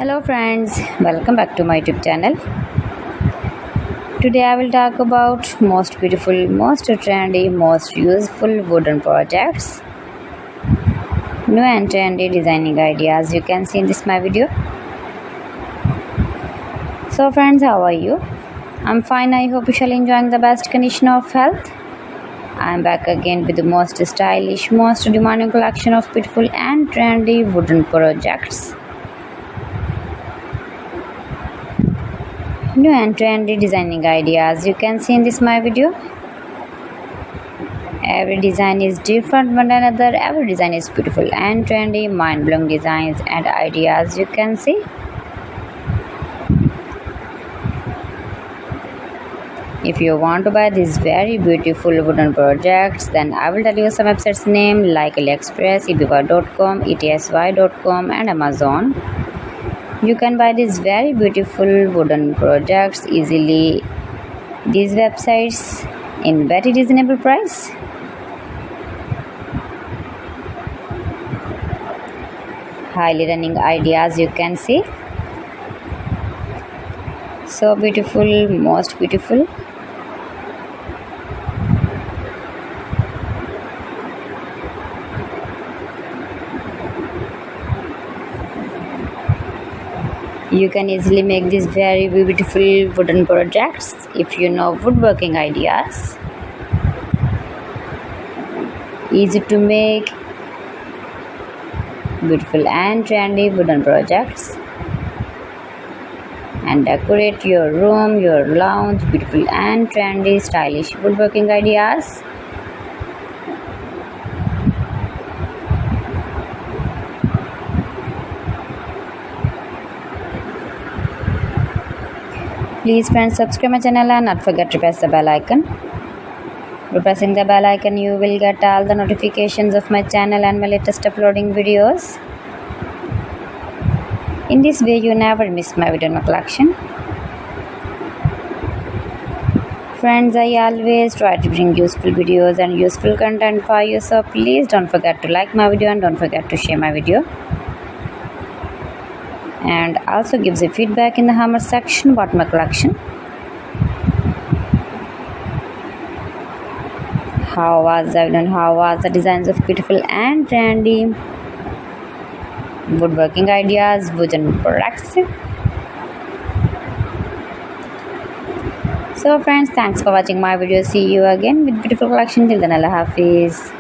Hello friends, welcome back to my YouTube channel. Today I will talk about most beautiful, most trendy, most useful wooden projects. New and trendy designing ideas you can see in this my video. So friends, how are you? I'm fine. I hope you shall enjoying the best condition of health. I'm back again with the most stylish, most demanding collection of beautiful and trendy wooden projects. New and trendy designing ideas you can see in this my video. Every design is different one another. Every design is beautiful and trendy, mind-blowing designs and ideas you can see. If you want to buy these very beautiful wooden projects, then I will tell you some websites name like AliExpress, evoke.com, etsy.com and Amazon. You can buy these very beautiful wooden projects easily. These websites in very reasonable price. Highly running ideas you can see. So beautiful, most beautiful. You can easily make these very beautiful wooden projects if you know woodworking ideas. Easy to make beautiful and trendy wooden projects and decorate your room, your lounge, beautiful and trendy stylish woodworking ideas. Please friends, subscribe my channel and not forget to press the bell icon. By pressing the bell icon, you will get all the notifications of my channel and my latest uploading videos. In this way, you never miss my video in my collection. Friends, I always try to bring useful videos and useful content for you, so please don't forget to like my video and don't forget to share my video. And also gives a feedback in the comment section about my collection. How was I done? How was the designs of beautiful and trendy woodworking ideas, wooden products? So friends, thanks for watching my video. See you again with beautiful collection. Till then, Allah Hafiz.